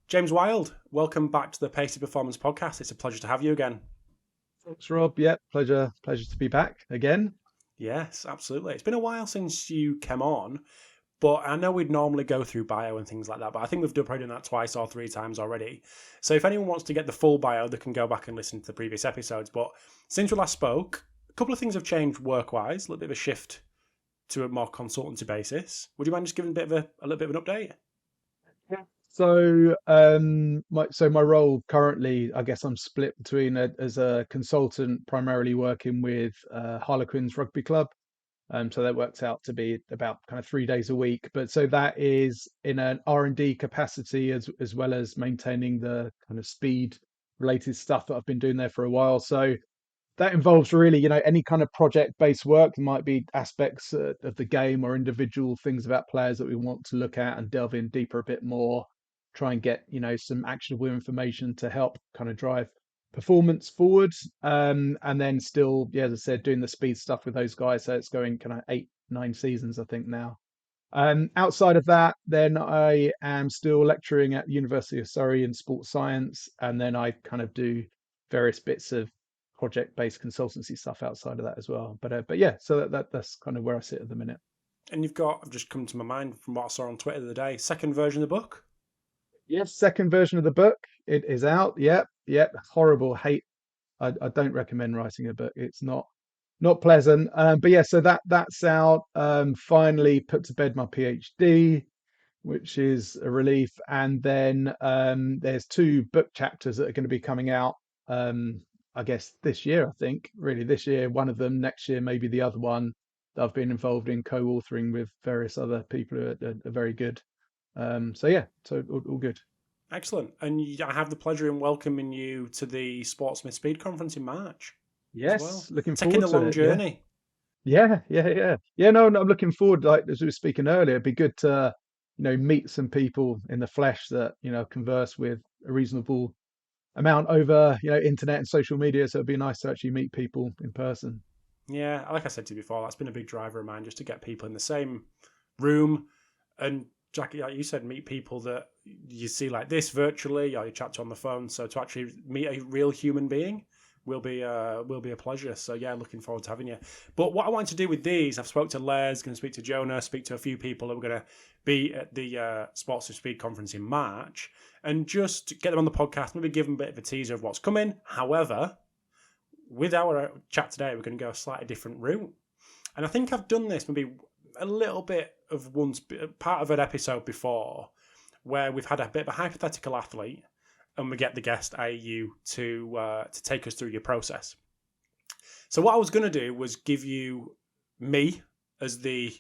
James Wild, welcome back to the Pacey Performance Podcast. It's a pleasure to have you again. Thanks, Rob. Yeah, pleasure to be back again. Yes, absolutely. It's been a while since you came on, but I know we'd normally go through bio and things like that, but I think we've probably done that twice or three times already. So if anyone wants to get the full bio, they can go back and listen to the previous episodes. But since we last spoke, a couple of things have changed work-wise, a little bit of a shift to a more consultancy basis. Would you mind just giving a little bit of an update? Yeah. So my role currently, I guess I'm split between as a consultant, primarily working with Harlequins Rugby Club. So that works out to be about kind of 3 days a week. But so that is in an R&D capacity as well as maintaining the kind of speed related stuff that I've been doing there for a while. So that involves really, any kind of project-based work. There might be aspects of the game or individual things about players that we want to look at and delve in deeper a bit more, try and get, some actionable information to help kind of drive performance forward. And then still, yeah, as I said, doing the speed stuff with those guys. So it's going kind of 8, 9 seasons, I think now. Outside of that, then I am still lecturing at the University of Surrey in sports science, and then I kind of do various bits of project-based consultancy stuff outside of that as well. But yeah, so that's kind of where I sit at the minute. And I've just come to my mind from what I saw on Twitter the other day, second version of the book. Yes, second version of the book. It is out. Yep. Horrible. Hate. I don't recommend writing a book. It's not pleasant. But yeah, so that's out. Finally put to bed my PhD, which is a relief. And then there's two book chapters that are going to be coming out. I guess this year. I think really this year. One of them next year, maybe the other one that I've been involved in co-authoring with various other people who are very good. So yeah, so all good. Excellent. And I have the pleasure in welcoming you to the Sportsmith Speed Conference in March as well. Yes, looking Taking forward the to long it. Yeah. journey. Yeah. No, I'm looking forward. Like as we were speaking earlier, it'd be good to, meet some people in the flesh that converse with a reasonable amount over, internet and social media. So it'd be nice to actually meet people in person. Yeah, like I said to you before, that's been a big driver of mine just to get people in the same room and, Jackie, like you said, meet people that you see like this virtually or you chat to on the phone. So to actually meet a real human being will be a pleasure. So yeah, looking forward to having you. But what I want to do with these, I've spoke to Les, going to speak to Jonah, speak to a few people that were going to be at the Sports of Speed conference in March, and just get them on the podcast. Maybe give them a bit of a teaser of what's coming. However, with our chat today, we're going to go a slightly different route. And I think I've done this maybe a little bit of once part of an episode before, where we've had a bit of a hypothetical athlete, and we get the guest, AU, to take us through your process. So what I was going to do was give you me as the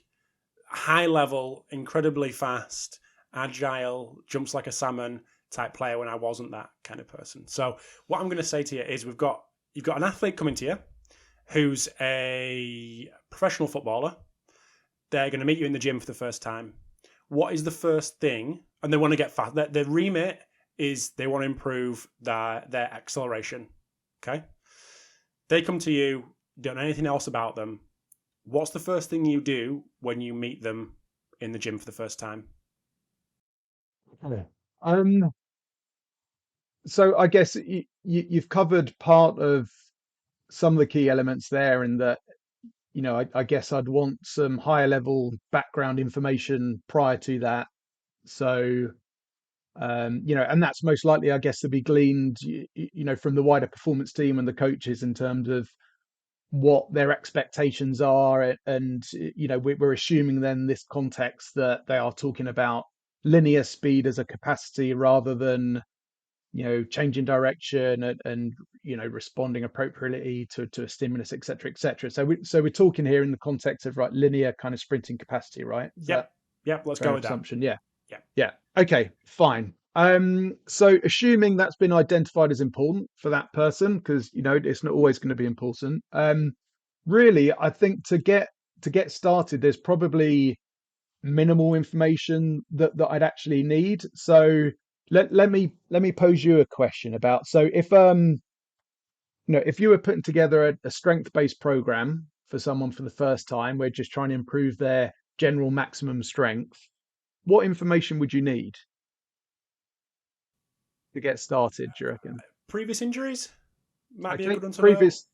high level, incredibly fast, agile, jumps like a salmon type player when I wasn't that kind of person. So what I'm going to say to you is you've got an athlete coming to you who's a professional footballer. They're going to meet you in the gym for the first time. What is the first thing? And they want to get fast. Their remit is they want to improve their acceleration. Okay? They come to you, don't know anything else about them. What's the first thing you do when you meet them in the gym for the first time? Okay. Um, so I guess you've covered part of some of the key elements there, in that I guess I'd want some higher level background information prior to that. So, and that's most likely, I guess, to be gleaned, from the wider performance team and the coaches in terms of what their expectations are. And, we're assuming then this context that they are talking about linear speed as a capacity rather than, changing direction and responding appropriately to a stimulus, etc. So we're talking here in the context of right linear kind of sprinting capacity, right? Is that Yep. Let's fair go enough with that. assumption? Yeah. Yeah. Yeah. Okay, fine. So assuming that's been identified as important for that person, because it's not always going to be important. Really, I think to get started, there's probably minimal information that I'd actually need. So let me pose you a question about, so if you were putting together a strength-based program for someone for the first time, we're just trying to improve their general maximum strength, what information would you need? to get started, do you reckon? Previous injuries might be a Okay, good one to know. previous.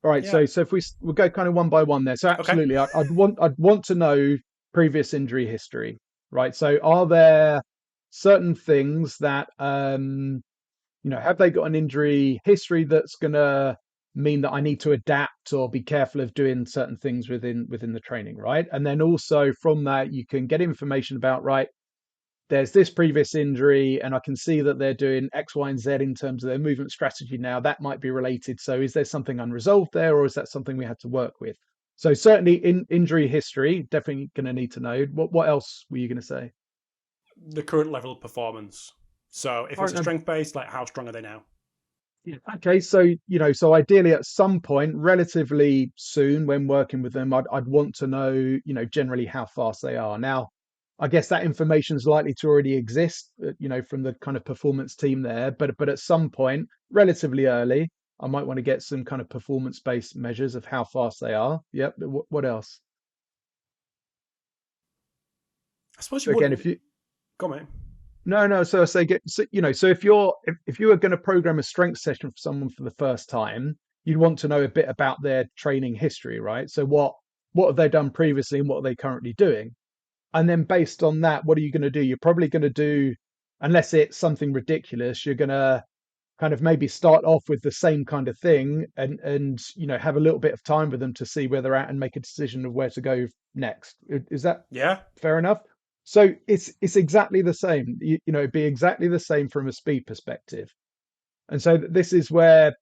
All right, Yeah. so if we'll go kind of one by one there. So Okay. absolutely, I'd want to know previous injury history, right? So are there certain things that have they got an injury history that's gonna mean that I need to adapt or be careful of doing certain things within the training, right? And then also from that you can get information about, right, there's this previous injury and I can see that they're doing X, Y, and Z in terms of their movement strategy now. That might be related. So is there something unresolved there, or is that something we had to work with? So certainly in injury history, definitely going to need to know. What else were you going to say? The current level of performance. So if All it's a right, strength based, like how strong are they now? yeah. Okay, so so ideally at some point, relatively soon, when working with them, I'd want to know, generally how fast they are. Now, I guess that information is likely to already exist, from the kind of performance team there. But at some point, relatively early, I might want to get some kind of performance-based measures of how fast they are. Yep. What else? I suppose you So again, wouldn't. if you Go on, mate. no. So I say so if you were going to program a strength session for someone for the first time, you'd want to know a bit about their training history, right? So what have they done previously and what are they currently doing? And then based on that, what are you going to do? You're probably going to do, unless it's something ridiculous, you're going to kind of maybe start off with the same kind of thing and have a little bit of time with them to see where they're at and make a decision of where to go next. Is that Yeah. fair enough? So it's exactly the same. It'd be exactly the same from a speed perspective. And so this is where,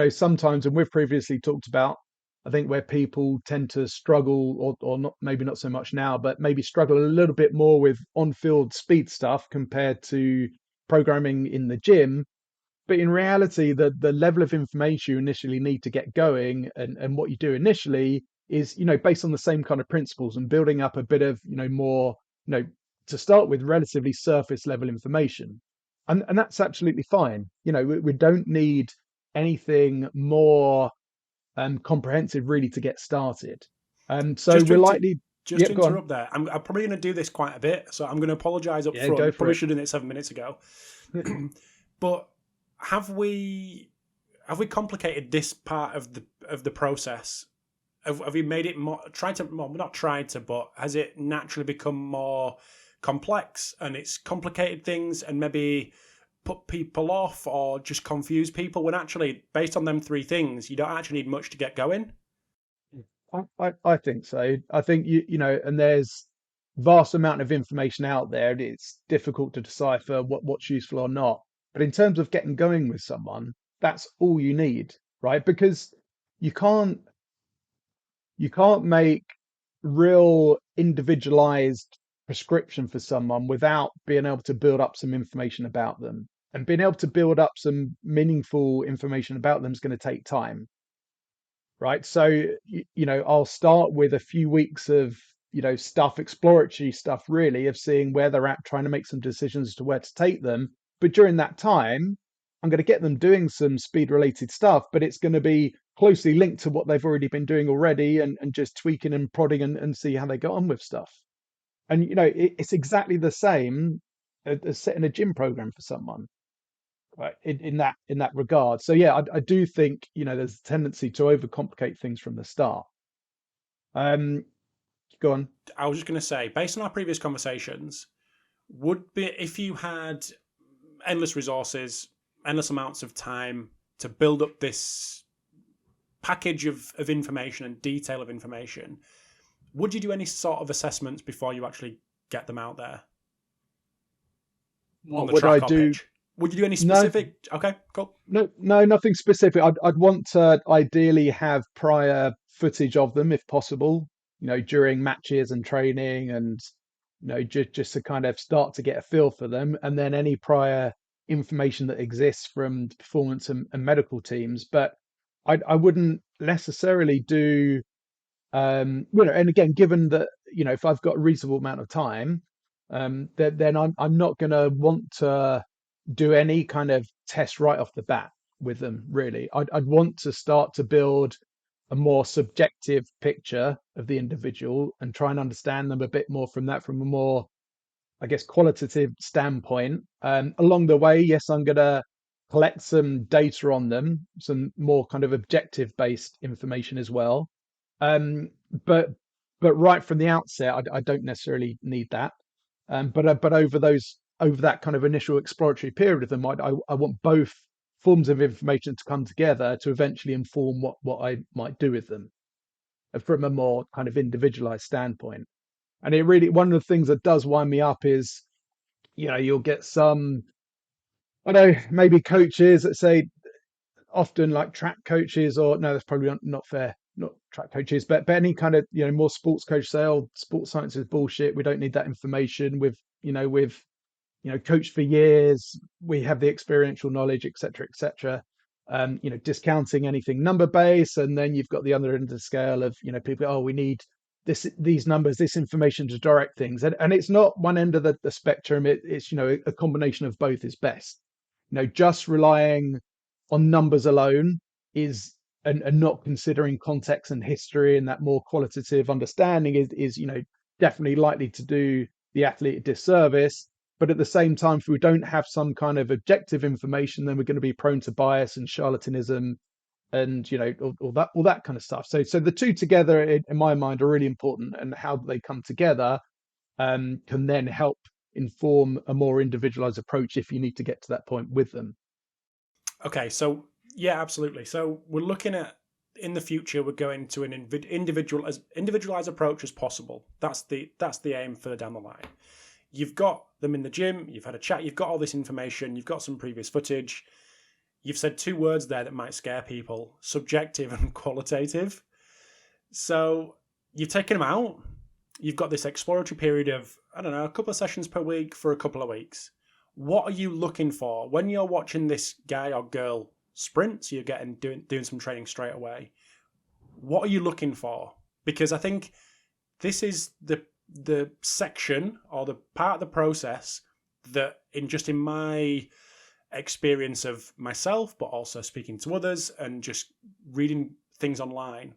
sometimes, and we've previously talked about, I think where people tend to struggle, or not, maybe not so much now, but maybe struggle a little bit more with on-field speed stuff compared to programming in the gym. But in reality, the level of information you initially need to get going and what you do initially is, based on the same kind of principles and building up a bit of, more, you know, to start with, relatively surface level information. And that's absolutely fine. We don't need anything more comprehensive really to get started. So Just to we're inter- likely, just yeah, to go on. interrupt there, I'm probably going to do this quite a bit, so I'm going to apologise up Yeah, go front. for Probably it. should have done it 7 minutes ago. But have we complicated this part of the process? Have we made it more tried to well, not tried to, but has it naturally become more complex and it's complicated things and maybe put people off or just confuse people when actually based on them three things you don't actually need much to get going? I think so. I think and there's vast amount of information out there, and it's difficult to decipher what's useful or not. But in terms of getting going with someone, that's all you need, right? Because you can't you can't make real individualized prescription for someone without being able to build up some information about them. And being able to build up some meaningful information about them is going to take time, right? So, I'll start with a few weeks of, stuff, exploratory stuff, really, of seeing where they're at, trying to make some decisions as to where to take them. But during that time, I'm going to get them doing some speed related stuff, but it's going to be closely linked to what they've already been doing already and just tweaking and prodding and see how they get on with stuff. And, it's exactly the same as setting a gym program for someone, right, in that regard. So yeah, I do think there's a tendency to overcomplicate things from the start. Um, go on. I was just going to say, based on our previous conversations, would be if you had endless resources, endless amounts of time to build up this package of information and detail of information, would you do any sort of assessments before you actually get them out there on What the would I track or do? pitch? Would you do any No, specific? Okay, cool. no, nothing specific. I'd want to ideally have prior footage of them if possible. During matches and training, and just to kind of start to get a feel for them, and then any prior information that exists from the performance and medical teams. But I wouldn't necessarily do and again, given that if I've got a reasonable amount of time, then I'm not going to want to do any kind of test right off the bat with them. Really, I'd want to start to build a more subjective picture of the individual and try and understand them a bit more from that, from a more I guess, qualitative standpoint. Along the way, yes, I'm going to collect some data on them, some more kind of objective based information as well. Um, but but right from the outset, I don't necessarily need that. But over that kind of initial exploratory period of them, I want both forms of information to come together to eventually inform what I might do with them from a more kind of individualized standpoint. And it really, one of the things that does wind me up is, you'll get some, I know, maybe coaches that say, often like track coaches, or no, that's probably not fair, not track coaches, but any kind of, more sports coach say, oh, sports science is bullshit. We don't need that information. We've coached for years. We have the experiential knowledge, etc., etc. Discounting anything number based, and then you've got the other end of the scale of, people, oh, we need these numbers, this information to direct things, and it's not one end of the spectrum. It's a combination of both is best. Just relying on numbers alone is and not considering context and history and that more qualitative understanding is definitely likely to do the athlete a disservice. But at the same time, if we don't have some kind of objective information, then we're going to be prone to bias and charlatanism, and all that kind of stuff. So the two together, in my mind, are really important, and how they come together can then help inform a more individualized approach if you need to get to that point with them. Okay, so yeah, absolutely. So we're looking at, in the future, we're going to an individualized approach as possible. That's the aim further down the line. You've got them in the gym, you've had a chat, you've got all this information, you've got some previous footage. You've said two words there that might scare people: subjective and qualitative. So you've taken them out. You've got this exploratory period of, I don't know, a couple of sessions per week for a couple of weeks. What are you looking for when you're watching this guy or girl sprint? So you're doing some training straight away. What are you looking for? Because I think this is the section or the part of the process that, in my experience of myself, but also speaking to others and just reading things online,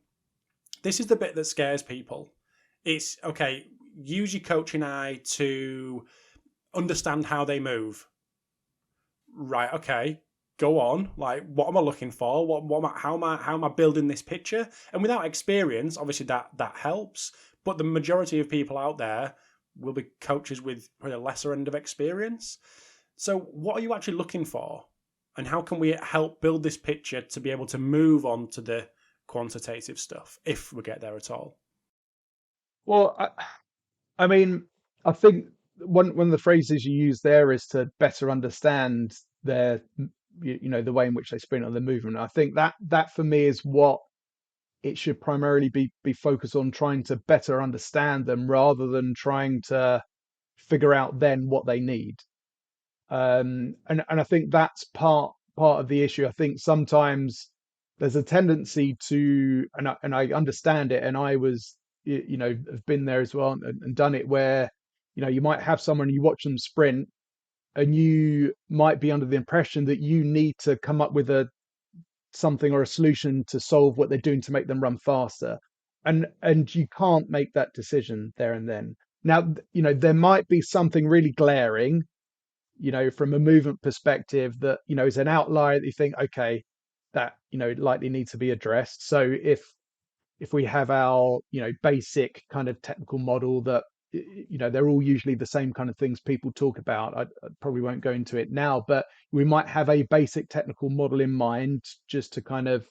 this is the bit that scares people. It's okay, use your coaching eye to understand how they move. Right, okay, go on. Like, what am I looking for? How am I building this picture? And without experience, obviously that helps. But the majority of people out there will be coaches with probably a lesser end of experience. So what are you actually looking for? And how can we help build this picture to be able to move on to the quantitative stuff, if we get there at all? Well, I mean, I think one of the phrases you use there is to better understand their, the way in which they sprint or the movement. I think that for me is what it should primarily be focused on, trying to better understand them rather than trying to figure out then what they need. And I think that's part of the issue. I think sometimes there's a tendency to, and I understand it, and I was, have been there as well, and done it, where you might have someone, you watch them sprint, and you might be under the impression that you need to come up with something or a solution to solve what they're doing to make them run faster, and you can't make that decision there and then. Now, there might be something really glaring, from a movement perspective, that is an outlier that you think, okay, that likely needs to be addressed. So if we have our basic kind of technical model that they're all usually the same kind of things people talk about. I probably won't go into it now, but we might have a basic technical model in mind just to kind of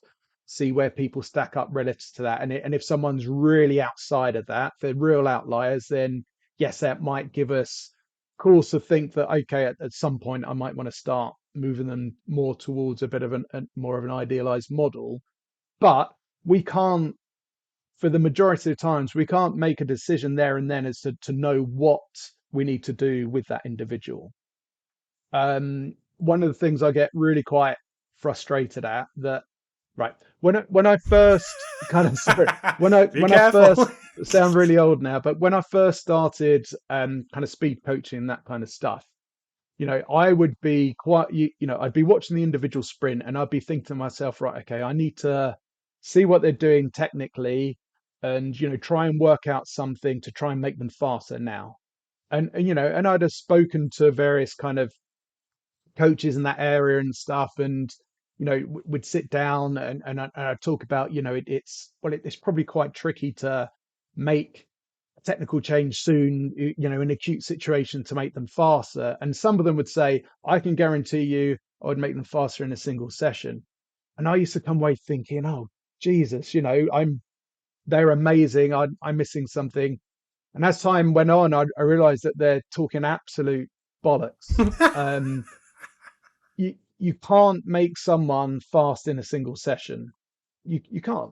see where people stack up relative to that. And if someone's really outside of that, if they're real outliers, then yes, that might give us cause to think that, okay, at some point I might want to start moving them more towards a bit of more of an idealized model. But we can't, for the majority of times, we can't make a decision there and then as to know what we need to do with that individual. One of the things I get really quite frustrated at, that, right, when I first kind of, sorry, when I first sound really old now, but when I first started kind of speed coaching, that kind of stuff, I would be quite, I'd be watching the individual sprint and I'd be thinking to myself, right, okay, I need to see what they're doing technically, and try and work out something to try and make them faster now. And I'd have spoken to various kind of coaches in that area and stuff, and would sit down and I'd talk about, it's probably quite tricky to make a technical change soon, in acute situation, to make them faster. And some of them would say, I can guarantee you I would make them faster in a single session. And I used to come away thinking, oh Jesus, they're amazing. I'm missing something. And as time went on, I realized that they're talking absolute bollocks. Um, you can't make someone fast in a single session. You can't.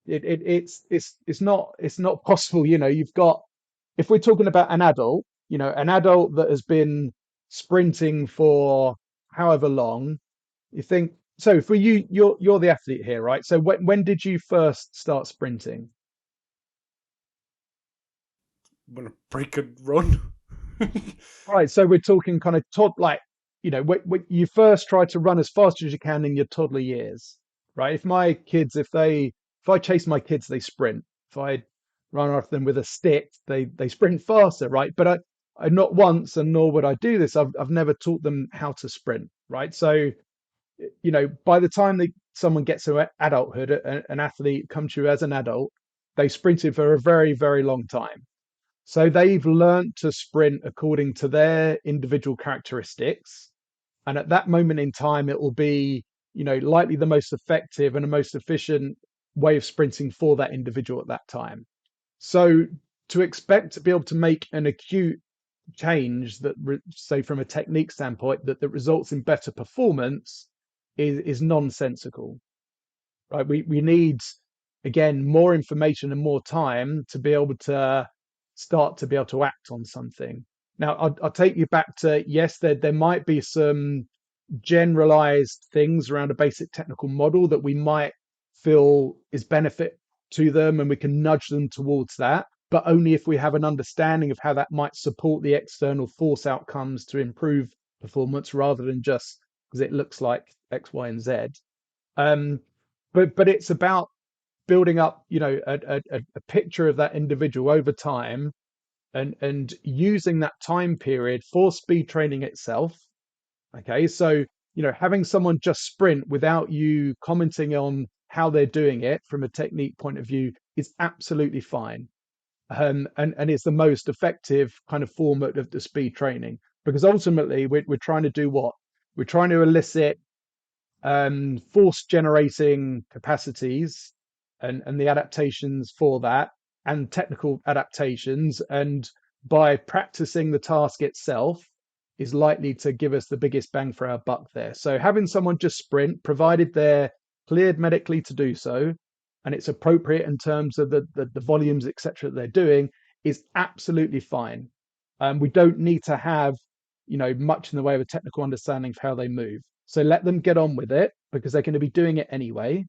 It's not possible. You've got, if we're talking about an adult that has been sprinting for however long, you think, so for you, you're the athlete here, right? So when did you first start sprinting? When a break could run. Right, so we're talking kind of like, when you first try to run as fast as you can in your toddler years, right? If I chase my kids, they sprint. If I run after them with a stick, they sprint faster, right? But I not once, and nor would I do this, I've never taught them how to sprint, right? So, by the time someone gets to adulthood, an athlete comes to you as an adult, they sprinted for a very, very long time. So they've learned to sprint according to their individual characteristics. And at that moment in time, it will be, likely the most effective and the most efficient way of sprinting for that individual at that time. So to expect to be able to make an acute change that, say, from a technique standpoint, that results in better performance is nonsensical, right? We need, again, more information and more time to be able to start to be able to act on something. Now, I'll take you back to, yes, there might be some generalized things around a basic technical model that we might feel is benefit to them, and we can nudge them towards that, but only if we have an understanding of how that might support the external force outcomes to improve performance, rather than just because it looks like X, Y, and Z. Um, but it's about building up, a picture of that individual over time, and using that time period for speed training itself. Okay, so having someone just sprint without you commenting on how they're doing it from a technique point of view is absolutely fine. And it's the most effective kind of format of the speed training, because ultimately we're trying to do what? We're trying to elicit force generating capacities and the adaptations for that, and technical adaptations. And by practicing the task itself is likely to give us the biggest bang for our buck there. So having someone just sprint, provided they're cleared medically to do so, and it's appropriate in terms of the volumes, etc., that they're doing, is absolutely fine. We don't need to have much in the way of a technical understanding of how they move. So let them get on with it, because they're going to be doing it anyway,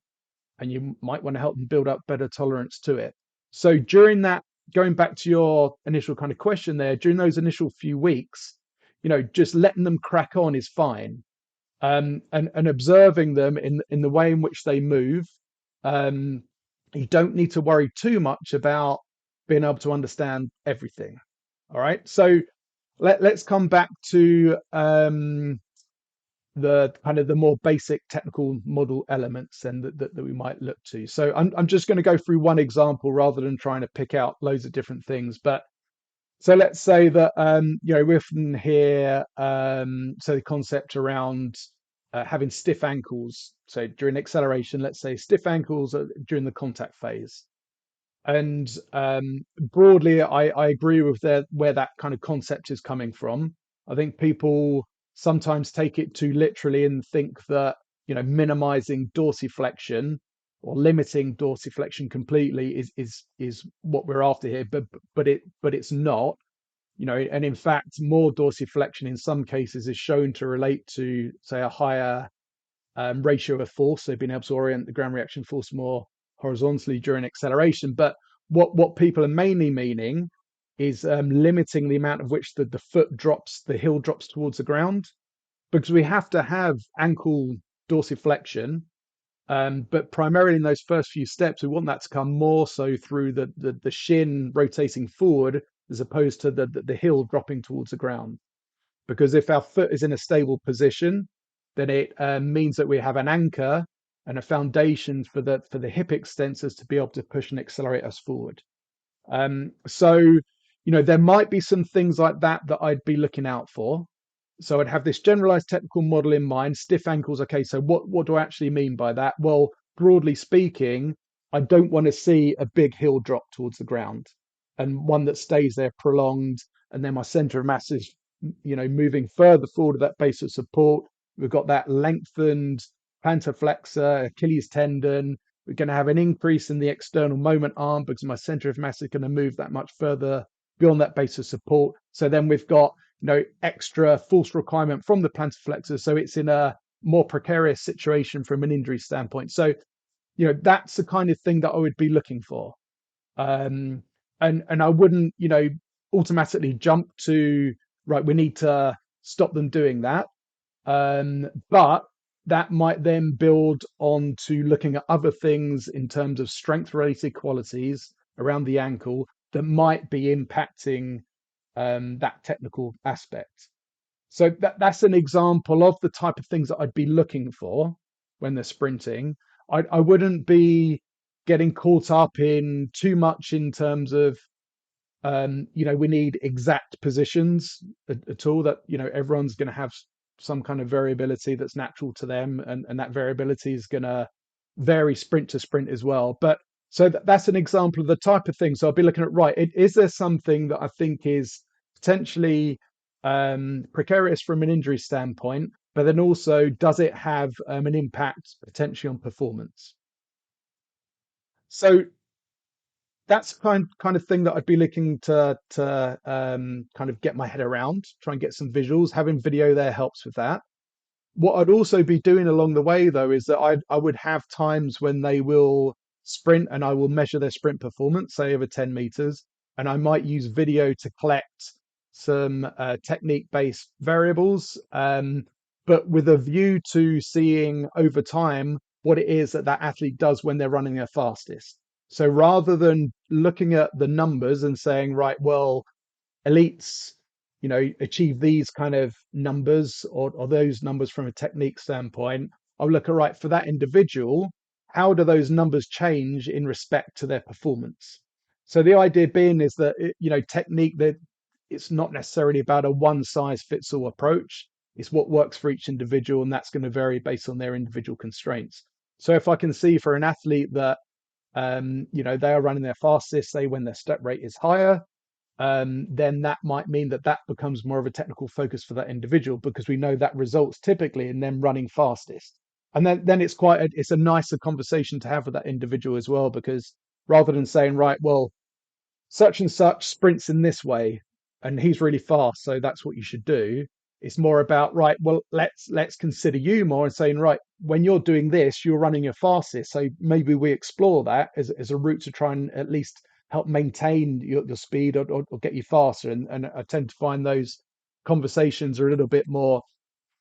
and you might want to help them build up better tolerance to it. So during that, going back to your initial kind of question there, during those initial few weeks, just letting them crack on is fine. And observing them in the way in which they move. You don't need to worry too much about being able to understand everything. All right. So let's come back to the kind of the more basic technical model elements and that we might look to. So I'm just going to go through one example rather than trying to pick out loads of different things. But so let's say that we often hear so the concept around having stiff ankles. So during acceleration, let's say stiff ankles during the contact phase. And broadly, I agree with where that kind of concept is coming from. I think people sometimes take it too literally and think that minimizing dorsiflexion or limiting dorsiflexion completely is what we're after here, but it's not. And in fact, more dorsiflexion in some cases is shown to relate to, say, a higher ratio of force, so being able to orient the ground reaction force more horizontally during acceleration. But what people are mainly meaning is limiting the amount of which the heel drops towards the ground, because we have to have ankle dorsiflexion, but primarily in those first few steps, we want that to come more so through the shin rotating forward as opposed to the heel dropping towards the ground. Because if our foot is in a stable position, then it means that we have an anchor and a foundation for the hip extensors to be able to push and accelerate us forward. So, there might be some things like that I'd be looking out for. So I'd have this generalized technical model in mind, stiff ankles. Okay, so what do I actually mean by that? Well, broadly speaking, I don't want to see a big heel drop towards the ground and one that stays there prolonged. And then my center of mass is, moving further forward of that base of support. We've got that lengthened plantar flexor, Achilles tendon. We're going to have an increase in the external moment arm because my center of mass is going to move that much further beyond that base of support. So then we've got extra force requirement from the plantar flexor, so it's in a more precarious situation from an injury standpoint. So that's the kind of thing that I would be looking for, and I wouldn't automatically jump to right, we need to stop them doing that, but that might then build on to looking at other things in terms of strength related qualities around the ankle that might be impacting that technical aspect. So that's an example of the type of things that I'd be looking for when they're sprinting. I wouldn't be getting caught up in too much in terms of we need exact positions at all. That everyone's going to have some kind of variability that's natural to them, and that variability is going to vary sprint to sprint as well. But so that's an example of the type of thing. So I'll be looking at, right, is there something that I think is potentially precarious from an injury standpoint, but then also does it have an impact potentially on performance? So that's kind of thing that I'd be looking to kind of get my head around, try and get some visuals. Having video there helps with that. What I'd also be doing along the way, though, is that I would have times when they will sprint and I will measure their sprint performance, say over 10 meters, and I might use video to collect some technique-based variables, but with a view to seeing over time what it is that athlete does when they're running their fastest. So rather than looking at the numbers and saying, right, well, elites achieve these kind of numbers or those numbers from a technique standpoint, I'll look at, right, for that individual, how do those numbers change in respect to their performance? So the idea being is that technique, that it's not necessarily about a one size fits all approach. It's what works for each individual, and that's going to vary based on their individual constraints. So if I can see for an athlete that they are running their fastest, say when their step rate is higher, then that might mean that becomes more of a technical focus for that individual, because we know that results typically in them running fastest. And then it's a nicer conversation to have with that individual as well, because rather than saying, right, well, such and such sprints in this way and he's really fast, so that's what you should do. It's more about, right, well, let's consider you more and saying, right, when you're doing this, you're running your fastest, so maybe we explore that as a route to try and at least help maintain your speed or get you faster. And I tend to find those conversations are a little bit more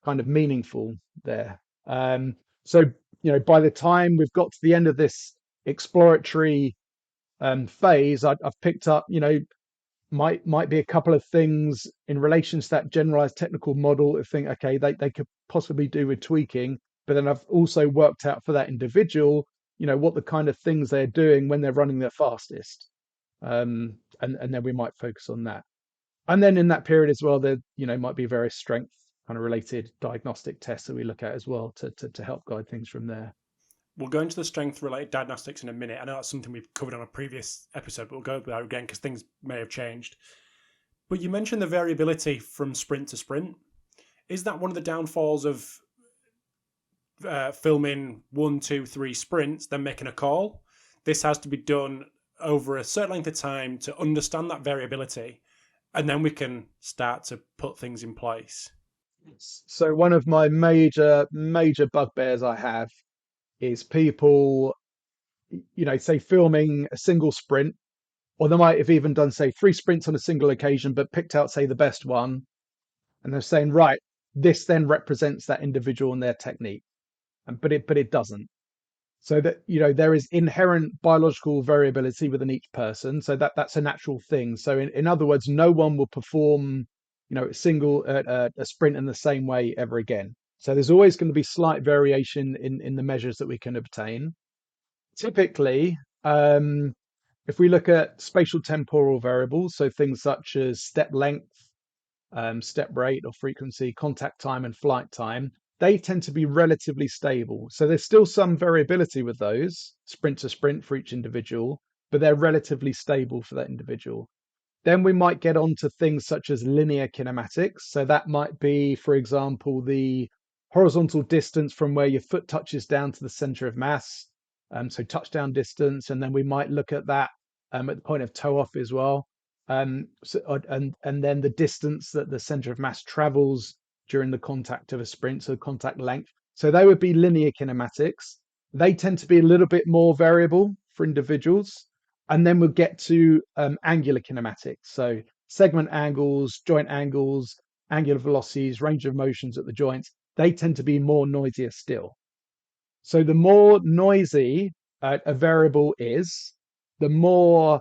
kind of meaningful there. So by the time we've got to the end of this exploratory phase, I've picked up might be a couple of things in relation to that generalized technical model. I think, okay, they could possibly do with tweaking, but then I've also worked out for that individual what the kind of things they're doing when they're running their fastest. And then we might focus on that. And then in that period as well, there might be various strength kind of related diagnostic tests that we look at as well to help guide things from there. We'll go into the strength related diagnostics in a minute. I know that's something we've covered on a previous episode, but we'll go there again because things may have changed. But you mentioned the variability from sprint to sprint. Is that one of the downfalls of filming 1, 2, 3 sprints, then making a call? This has to be done over a certain length of time to understand that variability, and then we can start to put things in place. So one of my major bugbears I have is people, say filming a single sprint, or they might have even done, say, 3 sprints on a single occasion, but picked out, say, the best one. And they're saying, right, this then represents that individual and their technique. But it doesn't. So that, there is inherent biological variability within each person. So that's a natural thing. So in other words, no one will perform, a sprint in the same way ever again. So there's always going to be slight variation in the measures that we can obtain. Typically, if we look at spatial temporal variables, so things such as step length, step rate or frequency, contact time, and flight time, they tend to be relatively stable. So there's still some variability with those, sprint to sprint for each individual, but they're relatively stable for that individual. Then we might get on to things such as linear kinematics. So that might be, for example, the horizontal distance from where your foot touches down to the center of mass. So touchdown distance, and then we might look at that at the point of toe off as well. And then the distance that the center of mass travels during the contact of a sprint, so contact length. So they would be linear kinematics. They tend to be a little bit more variable for individuals. And then we'll get to angular kinematics. So segment angles, joint angles, angular velocities, range of motions at the joints, they tend to be more noisier still. So the more noisy a variable is, the more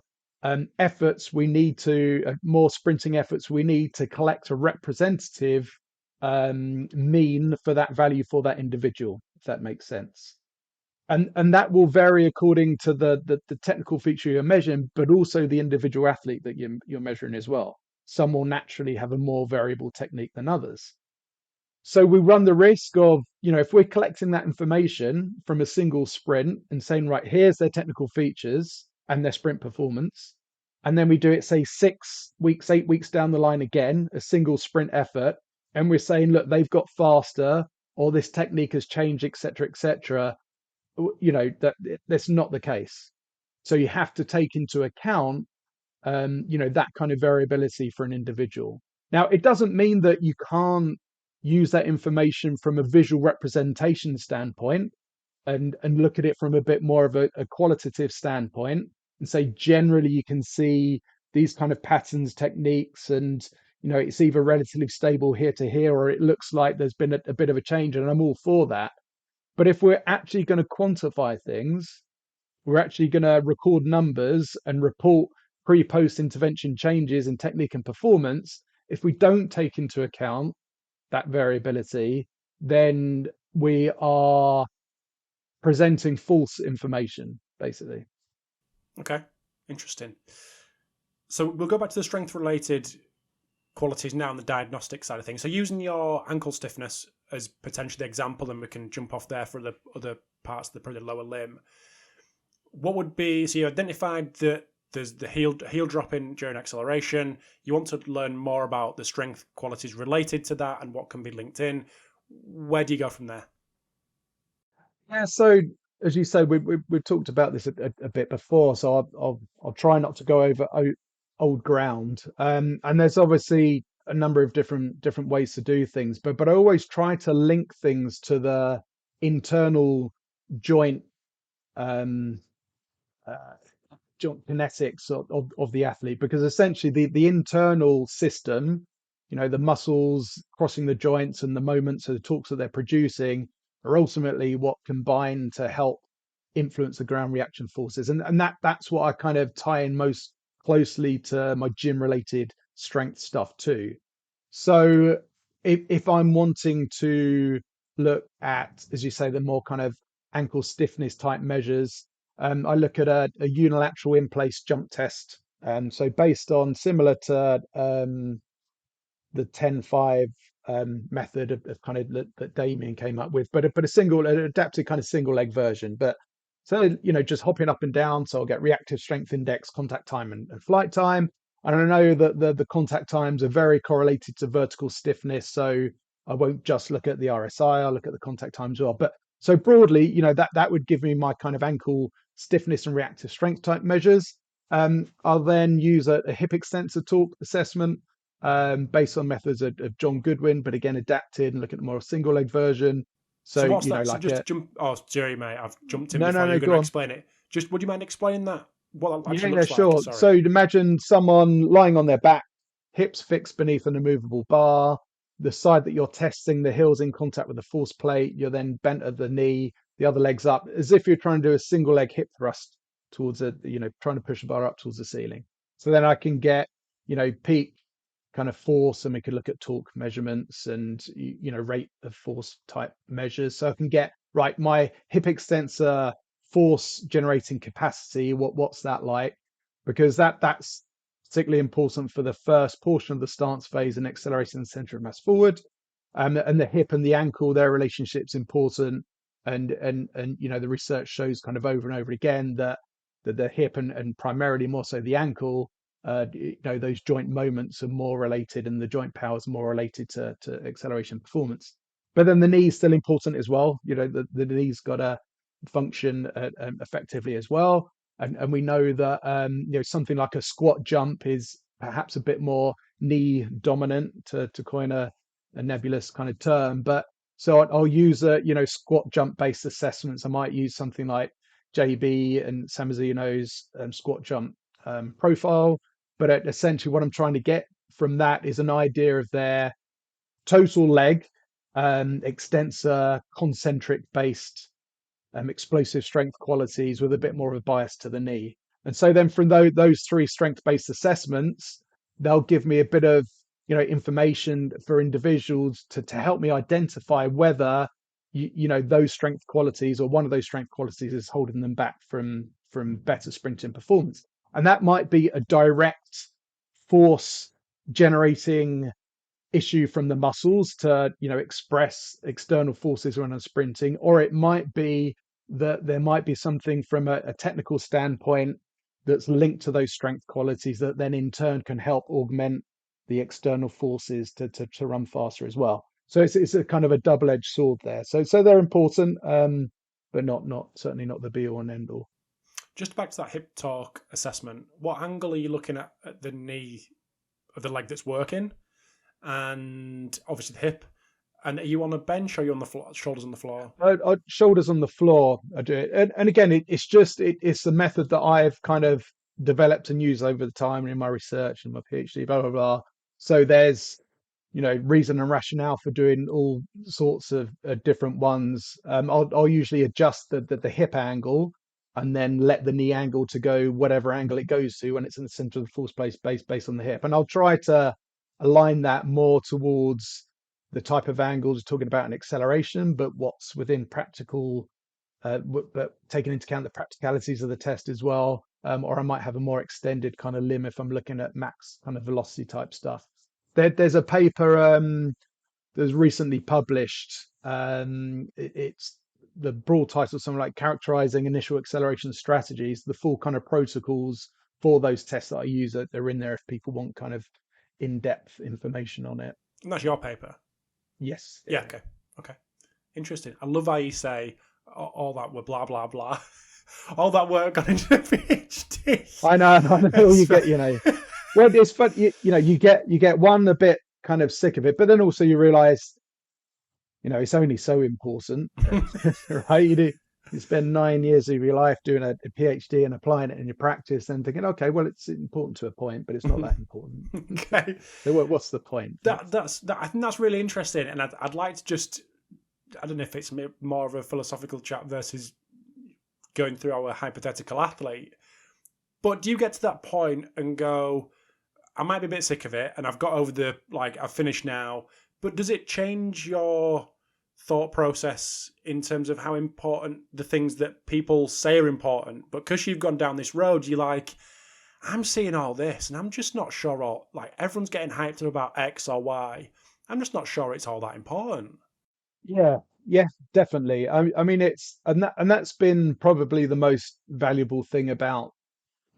efforts we need to, more sprinting efforts we need to collect a representative mean for that value for that individual, if that makes sense. And that will vary according to the technical feature you're measuring, but also the individual athlete that you're measuring as well. Some will naturally have a more variable technique than others. So we run the risk of, if we're collecting that information from a single sprint and saying, right, here's their technical features and their sprint performance, and then we do it, say, 6 weeks, 8 weeks down the line again, a single sprint effort, and we're saying, look, they've got faster, or this technique has changed, etc., etc. That's not the case. So you have to take into account, that kind of variability for an individual. Now, it doesn't mean that you can't use that information from a visual representation standpoint and look at it from a bit more of a qualitative standpoint and say, generally, you can see these kind of patterns, techniques, and, it's either relatively stable here to here, or it looks like there's been a bit of a change, and I'm all for that. But if we're actually going to quantify things, we're actually going to record numbers and report pre-post intervention changes in technique and performance. If we don't take into account that variability, then we are presenting false information, basically. Okay, interesting. So we'll go back to the strength-related qualities now on the diagnostic side of things. So using your ankle stiffness as potentially the example, and we can jump off there for the other parts of the lower limb. What would be, so you identified that there's the heel dropping during acceleration. You want to learn more about the strength qualities related to that and what can be linked in. Where do you go from there? Yeah, so as you say, we've talked about this a bit before, so I'll try not to go over old ground. And there's obviously a number of different ways to do things, but I always try to link things to the internal joint um, joint kinetics of the athlete, because essentially the internal system, the muscles crossing the joints and the moments of the torques that they're producing are ultimately what combine to help influence the ground reaction forces. And that's what I kind of tie in most closely to my gym related strength stuff too. So if I'm wanting to look at, as you say, the more kind of ankle stiffness type measures, I look at a unilateral in place jump test. So based on similar to the 10-5 method of kind of that Damien came up with, but an adapted kind of single leg version. But so, just hopping up and down. So I'll get reactive strength index, contact time, and flight time. And I know that the contact times are very correlated to vertical stiffness. So I won't just look at the RSI, I'll look at the contact time as well. But so broadly, that would give me my kind of ankle stiffness and reactive strength type measures. I'll then use a hip extensor torque assessment based on methods of John Goodwin, but again adapted and look at the more single leg version. So So what's that? So like just to jump. Oh, sorry, mate. I've jumped in no, before no, you were going go to on. explain it. Just would you mind explaining that? What that Yeah, actually yeah, looks like? sure. Sorry. So you'd imagine someone lying on their back, hips fixed beneath an immovable bar. The side that you're testing, the heel's in contact with the force plate. You're then bent at the knee. the other leg's up, as if you're trying to do a single leg hip thrust towards trying to push the bar up towards the ceiling. So then I can get, peak kind of force, and we could look at torque measurements and, rate of force type measures. So I can get, right, my hip extensor force generating capacity, what's that like? Because that's particularly important for the first portion of the stance phase and accelerating the center of mass forward. And the hip and the ankle, their relationship's important. And the research shows kind of over and over again that the hip and primarily more so the ankle, those joint moments are more related, and the joint power is more related to acceleration performance. But then the knee is still important as well. The knee's got to function effectively as well. And we know that something like a squat jump is perhaps a bit more knee dominant, to coin a nebulous kind of term. But so I'll use squat jump based assessments. I might use something like JB and Samazino's squat jump profile. But essentially what I'm trying to get from that is an idea of their total leg, extensor, concentric based explosive strength qualities with a bit more of a bias to the knee. And so then from those three strength-based assessments, they'll give me a bit of information for individuals to help me identify whether those strength qualities or one of those strength qualities is holding them back from better sprinting performance. And that might be a direct force generating issue from the muscles to express external forces when I'm sprinting, or it might be that there might be something from a technical standpoint that's linked to those strength qualities that then in turn can help augment the external forces to run faster as well. So it's a kind of a double-edged sword there. So they're important, but not certainly not the be all and end all. Just back to that hip torque assessment, what angle are you looking at the knee of the leg that's working? And obviously the hip. And are you on a bench or are you on the floor, shoulders on the floor? Shoulders on the floor. I do it. And again, it's the method that I've kind of developed and used over the time in my research and my PhD, blah, blah, blah. So there's, reason and rationale for doing all sorts of different ones. I'll usually adjust the hip angle and then let the knee angle to go whatever angle it goes to when it's in the center of the force place based on the hip. And I'll try to align that more towards the type of angles talking about an acceleration, but what's within practical, but taking into account the practicalities of the test as well. Or I might have a more extended kind of limb if I'm looking at max kind of velocity type stuff. There's a paper that's recently published. It's the broad title, something like characterizing initial acceleration strategies. The full kind of protocols for those tests that I use, they're in there if people want kind of in-depth information on it. And that's your paper? Yes. Yeah. Okay. Interesting. I love how you say all that were blah blah blah. All that work got into a PhD. I know. You get, well, it's fun. You get one a bit kind of sick of it, but then also you realise, it's only so important, right? You spend 9 years of your life doing a PhD and applying it in your practice, and thinking, okay, well, it's important to a point, but it's not that important. Okay. So what's the point? I think that's really interesting, and I'd like to just, I don't know if it's more of a philosophical chat versus going through our hypothetical athlete, but do you get to that point and go, I might be a bit sick of it, and I've got over I've finished now, but does it change your thought process in terms of how important the things that people say are important? But because you've gone down this road, you're like, I'm seeing all this and I'm just not sure everyone's getting hyped up about X or Y. I'm just not sure it's all that important. Yeah, definitely. I mean, that's been probably the most valuable thing about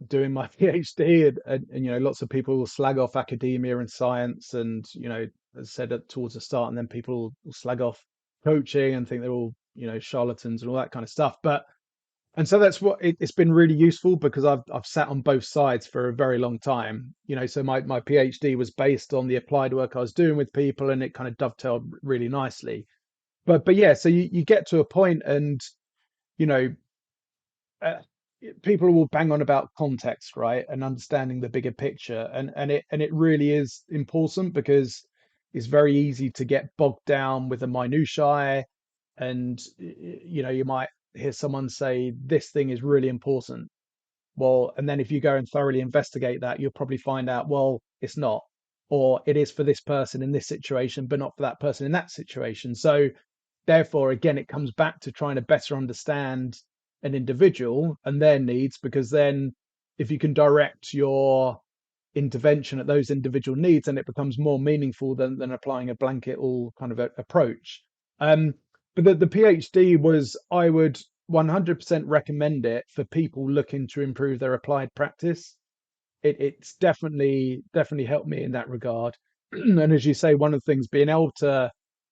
doing my PhD. And lots of people will slag off academia and science, and as I said towards the start, and then people will slag off coaching and think they're all charlatans and all that kind of stuff. And so that's what it's been really useful, because I've sat on both sides for a very long time. So my PhD was based on the applied work I was doing with people, and it kind of dovetailed really nicely. But yeah, so you get to a point, and uh, people will bang on about context, right, and understanding the bigger picture, and it really is important, because it's very easy to get bogged down with the minutiae. and you might hear someone say this thing is really important. Well, and then if you go and thoroughly investigate that, you'll probably find out, well, it's not, or it is for this person in this situation, but not for that person in that situation. So therefore, again, it comes back to trying to better understand an individual and their needs, because then if you can direct your intervention at those individual needs, and it becomes more meaningful than applying a blanket all kind of approach. Um, but the PhD was, I would 100% recommend it for people looking to improve their applied practice. It's definitely helped me in that regard. And as you say, one of the things, being able to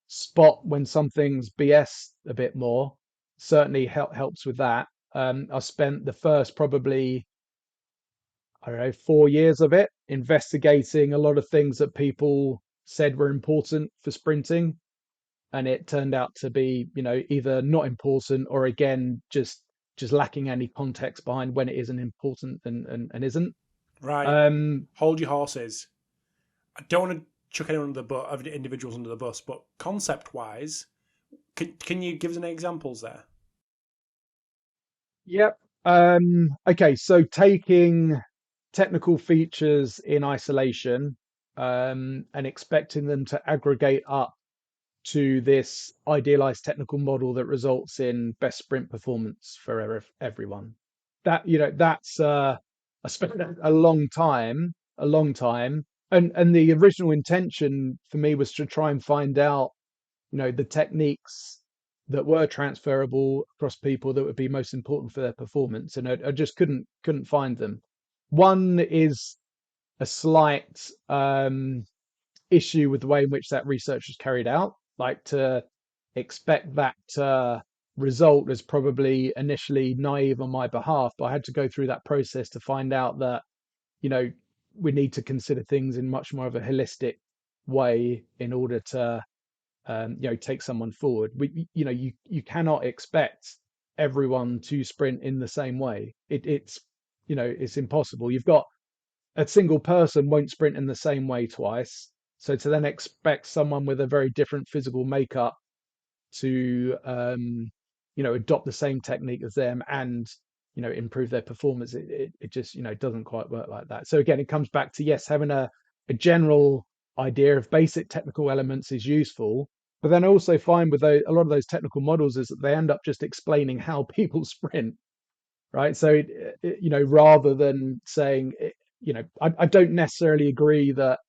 spot when something's BS a bit more certainly helps with that. I spent the first probably, I don't know, 4 years of it investigating a lot of things that people said were important for sprinting, and it turned out to be, either not important, or again just lacking any context behind when it isn't important and isn't. Right. Um, Hold your horses. I don't want to chuck anyone under the bus, of individuals under the bus, but concept wise, can you give us any examples there? yep. Okay, so taking technical features in isolation, and expecting them to aggregate up to this idealized technical model that results in best sprint performance for everyone. That's I spent a long time, and the original intention for me was to try and find out, the techniques that were transferable across people that would be most important for their performance, and I just couldn't find them. One is a slight issue with the way in which that research was carried out. Like, to expect that result is probably initially naive on my behalf, but I had to go through that process to find out that, you know, we need to consider things in much more of a holistic way in order to, take someone forward. You cannot expect everyone to sprint in the same way. It's impossible. You've got a single person won't sprint in the same way twice. So to then expect someone with a very different physical makeup to, adopt the same technique as them and, improve their performance, it just, doesn't quite work like that. So again, it comes back to, yes, having a general idea of basic technical elements is useful, but then I also find with a lot of those technical models is that they end up just explaining how people sprint, right? So, rather than saying, I don't necessarily agree that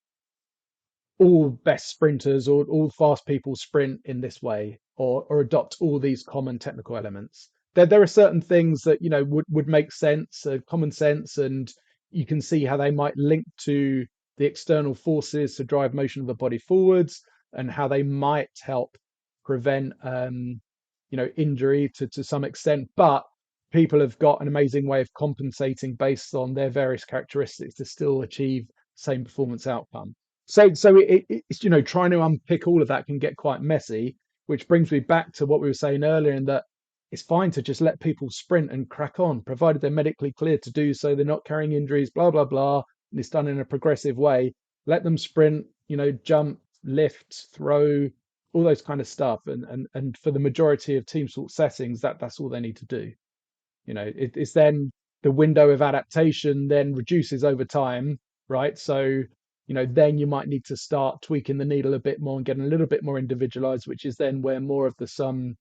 all best sprinters or all fast people sprint in this way, or adopt all these common technical elements. There are certain things that, would make sense, common sense, and you can see how they might link to the external forces to drive motion of the body forwards, and how they might help prevent, injury to some extent. But people have got an amazing way of compensating based on their various characteristics to still achieve same performance outcome. So it's, trying to unpick all of that can get quite messy, which brings me back to what we were saying earlier, in that it's fine to just let people sprint and crack on, provided they're medically cleared to do so, they're not carrying injuries, blah blah blah, and it's done in a progressive way. Let them sprint, jump, lift, throw, all those kind of stuff, and for the majority of team sport settings, that's all they need to do. It's then the window of adaptation then reduces over time, right? So, then you might need to start tweaking the needle a bit more and getting a little bit more individualized, which is then where more of the sum,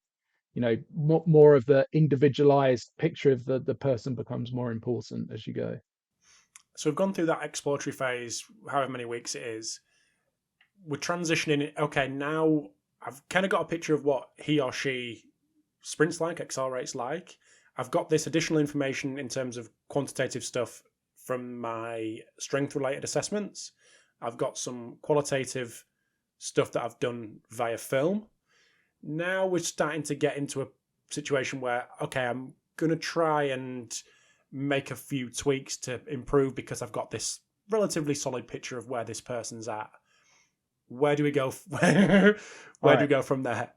more of the individualized picture of the person becomes more important as you go. So we've gone through that exploratory phase, however many weeks it is. We're transitioning. Okay, now I've kind of got a picture of what he or she sprints like, accelerates like. I've got this additional information in terms of quantitative stuff from my strength related assessments. I've got some qualitative stuff that I've done via film. Now we're starting to get into a situation where, okay, I'm going to try and make a few tweaks to improve because I've got this relatively solid picture of where this person's at. Where do we go? Where do we go from there?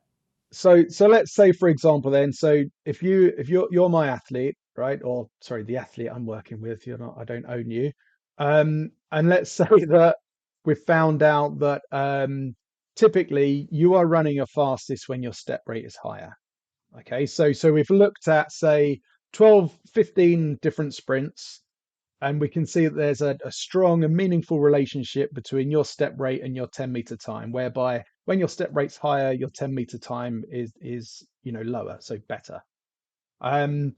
So let's say, for example, then, so if you're my athlete, right, or sorry, the athlete I'm working with, you're not, I don't own you, and let's say that we've found out that, typically you are running your fastest when your step rate is higher. Okay, so we've looked at, say, 12, 15 different sprints, and we can see that there's a strong and meaningful relationship between your step rate and your 10-meter time, whereby when your step rate's higher, your 10-meter time is lower, so better. And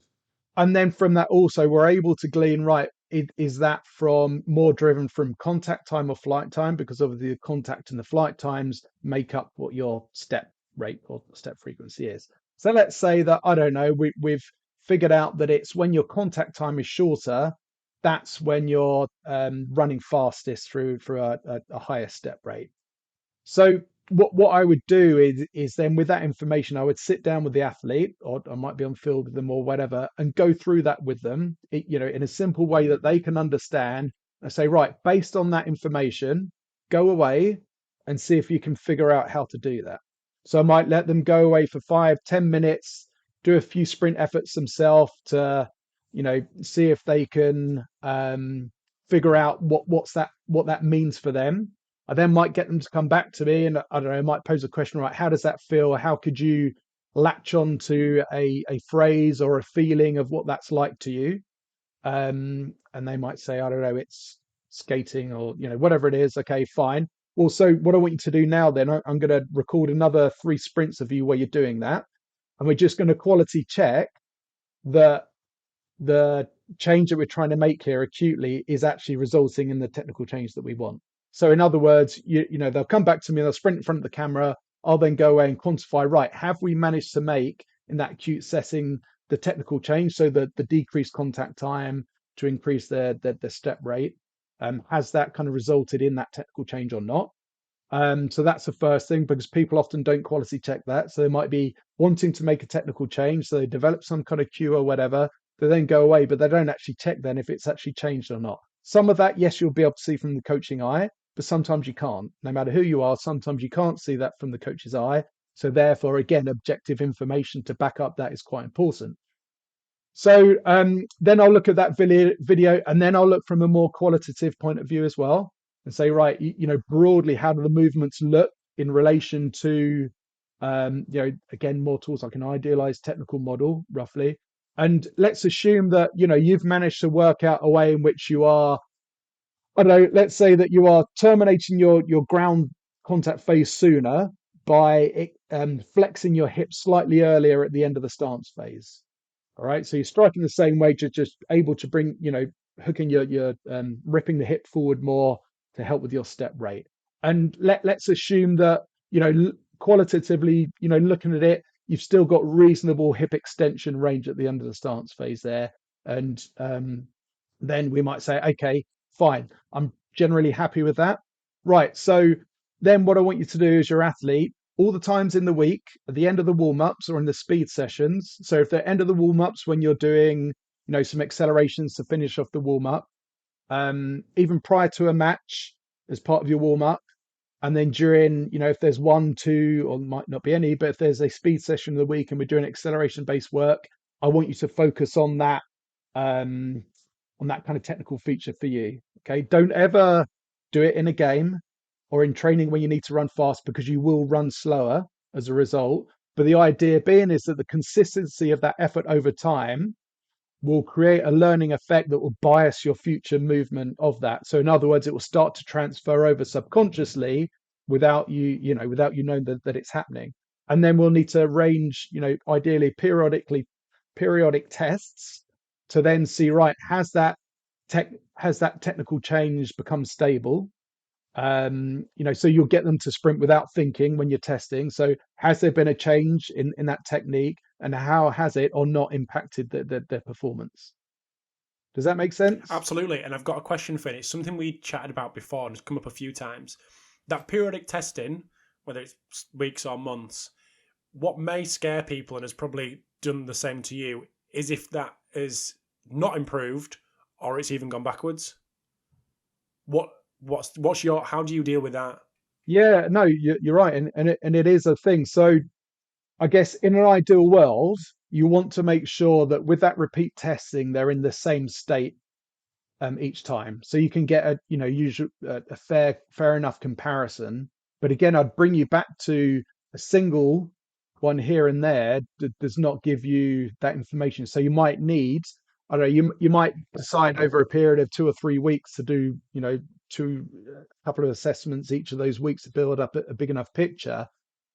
then from that also, we're able to glean, right, is that from more driven from contact time or flight time? Because obviously the contact and the flight times make up what your step rate or step frequency is. So let's say that, I don't know, we've figured out that it's when your contact time is shorter, that's when you're running fastest through a higher step rate. So what I would do is then with that information, I would sit down with the athlete, or I might be on field with them or whatever, and go through that with them, in a simple way that they can understand. I say, right, based on that information, go away and see if you can figure out how to do that. So I might let them go away for 5-10 minutes, do a few sprint efforts themselves to, see if they can figure out what that means for them. I then might get them to come back to me, and I don't know, I might pose a question, right? How does that feel? How could you latch on to a phrase or a feeling of what that's like to you? And they might say, I don't know, it's skating, or whatever it is. Okay, fine. Well, so what I want you to do now, then, I'm going to record another 3 sprints of you where you're doing that, and we're just going to quality check that the change that we're trying to make here acutely is actually resulting in the technical change that we want. So in other words, they'll come back to me, they'll sprint in front of the camera. I'll then go away and quantify, right, have we managed to make in that acute setting the technical change? So the decreased contact time to increase the step rate, has that kind of resulted in that technical change or not? So that's the first thing, because people often don't quality check that. So they might be wanting to make a technical change. So they develop some kind of cue or whatever. They then go away, but they don't actually check then if it's actually changed or not. Some of that, yes, you'll be able to see from the coaching eye, but sometimes you can't. No matter who you are, sometimes you can't see that from the coach's eye. So therefore, again, objective information to back up that is quite important. So then I'll look at that video, and then I'll look from a more qualitative point of view as well, and say, right, broadly, how do the movements look in relation to, again, more tools like an idealized technical model, roughly. And let's assume that, you've managed to work out a way in which you are, I don't know, let's say that you are terminating your ground contact phase sooner by flexing your hips slightly earlier at the end of the stance phase. All right, so you're striking the same way, just able to bring, hooking your ripping the hip forward more to help with your step rate. And let's assume that, qualitatively, looking at it, you've still got reasonable hip extension range at the end of the stance phase there. And then we might say, okay, fine, I'm generally happy with that. Right, so then what I want you to do as your athlete, all the times in the week, at the end of the warm-ups or in the speed sessions. So if the end of the warm-ups, when you're doing, some accelerations to finish off the warm-up, even prior to a match as part of your warm-up, and then during, if there's 1, 2, or might not be any, but if there's a speed session of the week and we're doing acceleration-based work, I want you to focus on that kind of technical feature for you. Okay, don't ever do it in a game or in training when you need to run fast, because you will run slower as a result. But the idea being is that the consistency of that effort over time will create a learning effect that will bias your future movement of that. So in other words, it will start to transfer over subconsciously without you knowing that it's happening. And then we'll need to arrange, ideally periodic tests to then see, right, has that technical change become stable? So you'll get them to sprint without thinking when you're testing. So has there been a change in that technique, and how has it or not impacted their performance? Does that make sense? Absolutely. And I've got a question for you. It's something we chatted about before and it's come up a few times. That periodic testing, whether it's weeks or months, what may scare people, and has probably done the same to you, is if that is not improved or it's even gone backwards. How do you deal with that? Yeah, no, you're right, and it is a thing. So I guess in an ideal world, you want to make sure that with that repeat testing, they're in the same state each time, so you can get a fair enough comparison But again, I'd bring you back to a single one here and there does not give you that information. So you might need, I don't know, you might decide over a period of 2 or 3 weeks to do, two a couple of assessments each of those weeks to build up a big enough picture.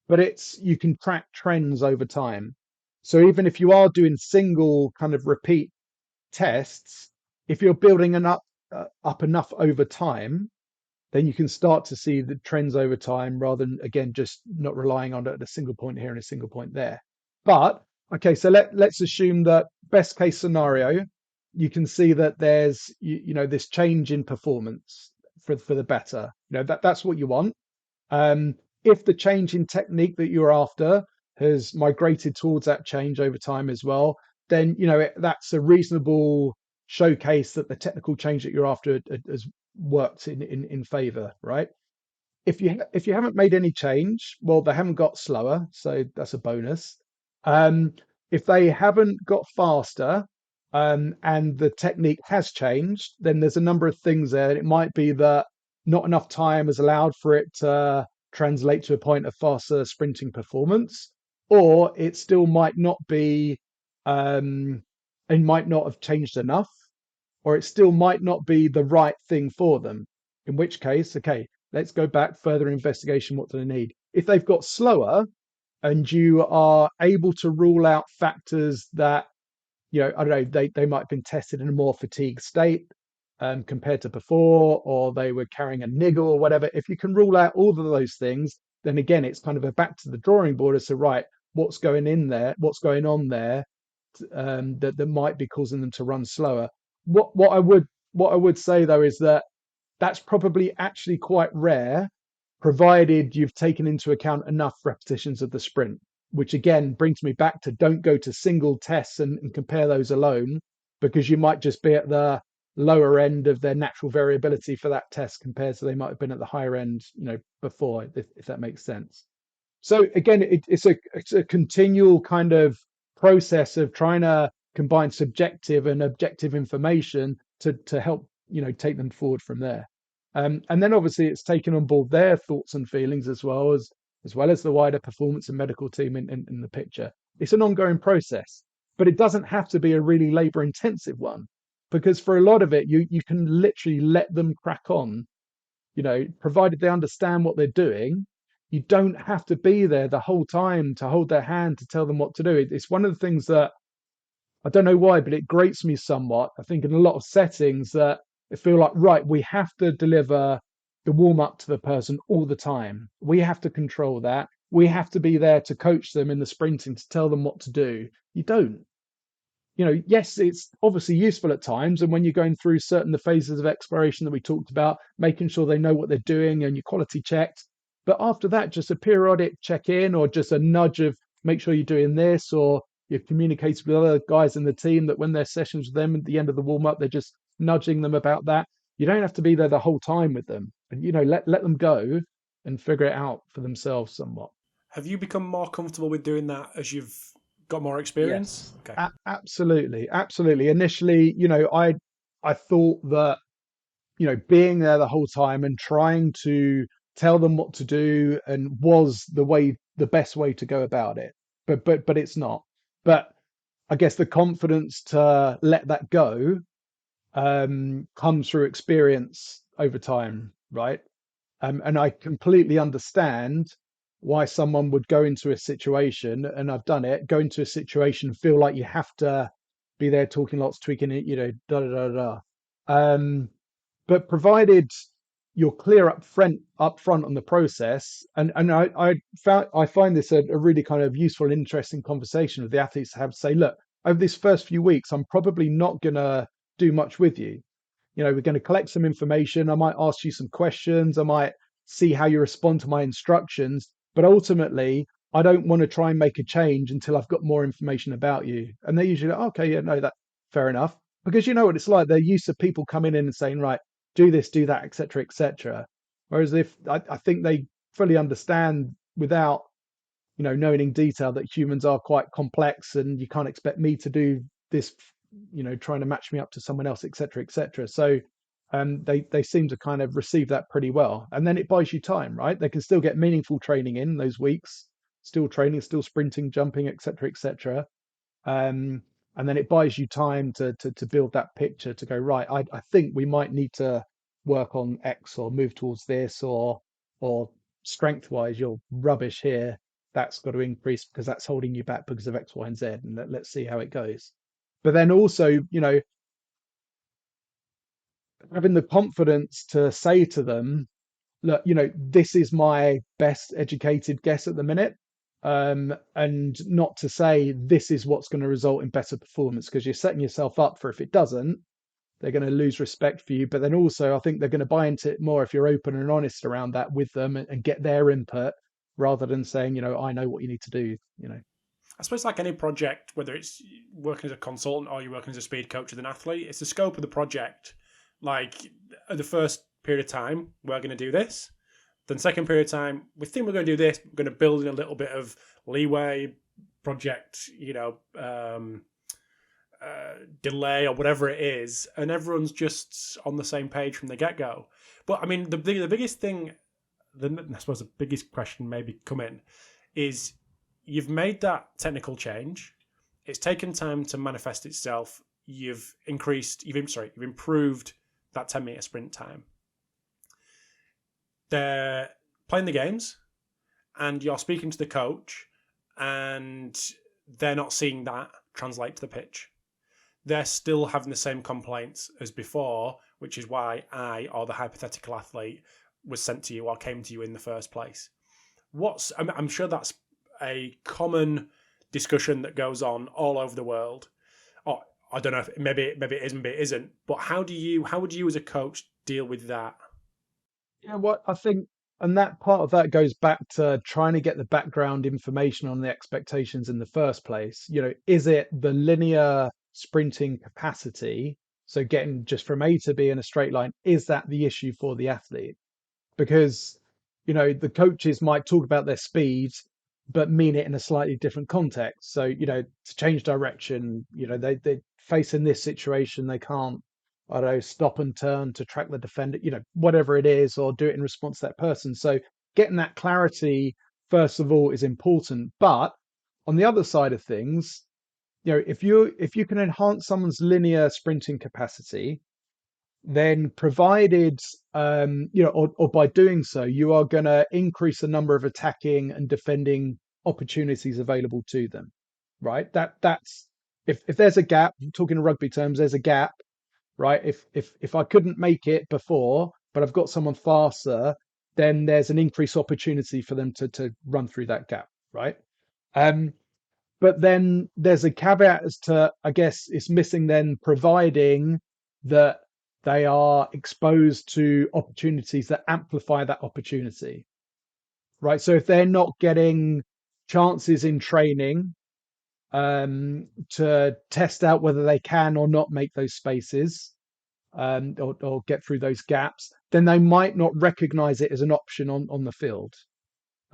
But you can track trends over time. So even if you are doing single kind of repeat tests, if you're building up enough over time, then you can start to see the trends over time rather than, again, just not relying on it at a single point here and a single point there. But okay, so let's assume that best case scenario, you can see that there's this change in performance for the better. That's what you want. If the change in technique that you're after has migrated towards that change over time as well, then that's a reasonable showcase that the technical change that you're after has worked in favor, right? If you haven't made any change, well, they haven't got slower, so that's a bonus. If they haven't got faster, and the technique has changed, then there's a number of things there. It might be that not enough time is allowed for it to translate to a point of faster sprinting performance, or it still might not be, it might not have changed enough, or it still might not be the right thing for them. In which case, okay, let's go back further investigation. What do they need? If they've got slower and you are able to rule out factors that, I don't know, they might have been tested in a more fatigued state compared to before, or they were carrying a niggle or whatever. If you can rule out all of those things, then again, it's kind of a back to the drawing board as to, right, what's going on there that might be causing them to run slower. What I would say though is that that's probably actually quite rare, provided you've taken into account enough repetitions of the sprint, which again brings me back to, don't go to single tests and compare those alone, because you might just be at the lower end of their natural variability for that test compared to they might have been at the higher end, before, if that makes sense. So again, it's a continual kind of process of trying to combine subjective and objective information to help take them forward from there. And then obviously it's taken on board their thoughts and feelings as well as the wider performance and medical team in the picture. It's an ongoing process, but it doesn't have to be a really labor intensive one, because for a lot of it, you can literally let them crack on, provided they understand what they're doing. You don't have to be there the whole time to hold their hand to tell them what to do. It's one of the things that, I don't know why, but it grates me somewhat. I think in a lot of settings that I feel like, right, we have to deliver the warm up to the person all the time. We have to control that. We have to be there to coach them in the sprinting, to tell them what to do. You don't. Yes, it's obviously useful at times. And when you're going through the phases of exploration that we talked about, making sure they know what they're doing and you quality checked. But after that, just a periodic check in, or just a nudge of, make sure you're doing this, or you're communicating with other guys in the team that when their sessions with them at the end of the warm up, they're just nudging them about that. You don't have to be there the whole time with them, and let them go and figure it out for themselves somewhat. Have you become more comfortable with doing that as you've got more experience? Yes, Okay. absolutely. Initially, I thought that being there the whole time and trying to tell them what to do and was the best way to go about it. But it's not. But I guess the confidence to let that go comes through experience over time, right? And I completely understand why someone would go into a situation, and I've done it, go into a situation, feel like you have to be there talking lots, tweaking it, da da da da. But provided you're clear up front on the process, and I find this a really kind of useful and interesting conversation with the athletes to have to say, look, over this first few weeks, I'm probably not gonna do much with you. We're going to collect some information. I might ask you some questions. I might see how you respond to my instructions. But ultimately, I don't want to try and make a change until I've got more information about you. And they usually, okay, yeah, no, that's fair enough. Because you know what it's like. They're used to people coming in and saying, right, do this, do that, etc., etc. Whereas if I think they fully understand without, knowing in detail that humans are quite complex and you can't expect me to do this, trying to match me up to someone else, etc., etc. So they seem to kind of receive that pretty well. And then it buys you time, right? They can still get meaningful training in those weeks, still training, still sprinting, jumping, etc., etc. Um, and then it buys you time to build that picture to go, right, I think we might need to work on X or move towards this, or strength wise you're rubbish here, that's got to increase because that's holding you back because of X, Y, and Z, and let's see how it goes. But then also, having the confidence to say to them, look, this is my best educated guess at the minute. And not to say this is what's going to result in better performance, because you're setting yourself up for, if it doesn't, they're going to lose respect for you. But then also, I think they're going to buy into it more if you're open and honest around that with them, and get their input, rather than saying, I know what you need to do. I suppose like any project, whether it's working as a consultant or you're working as a speed coach with an athlete, it's the scope of the project. Like at the first period of time, we're going to do this. Then second period of time, we think we're going to do this. We're going to build in a little bit of leeway, project, delay or whatever it is, and everyone's just on the same page from the get-go. But I mean, the biggest thing, I suppose the biggest question maybe come in is you've made that technical change. It's taken time to manifest itself. You've improved that 10-meter sprint time. They're playing the games, and you're speaking to the coach, and they're not seeing that translate to the pitch. They're still having the same complaints as before, which is why I, or the hypothetical athlete, was sent to you or came to you in the first place. I'm sure that's a common discussion that goes on all over the world. Or I don't know if maybe it is, maybe it isn't. But how would you as a coach deal with that? Yeah, what I think, and that part of that goes back to trying to get the background information on the expectations in the first place. Is it the linear sprinting capacity? So getting just from A to B in a straight line, is that the issue for the athlete? Because, the coaches might talk about their speed, but mean it in a slightly different context. So, to change direction, they face in this situation, they can't, I don't know, stop and turn to track the defender, whatever it is, or do it in response to that person. So getting that clarity, first of all, is important. But on the other side of things, if you can enhance someone's linear sprinting capacity, then provided or by doing so, you are going to increase the number of attacking and defending opportunities available to them, right? That's if there's a gap, talking in rugby terms, there's a gap, right? If I couldn't make it before, but I've got someone faster, then there's an increased opportunity for them to run through that gap, right? But then there's a caveat as to, I guess it's missing then, providing that they are exposed to opportunities that amplify that opportunity, right? So if they're not getting chances in training to test out whether they can or not make those spaces, or get through those gaps, then they might not recognize it as an option on the field.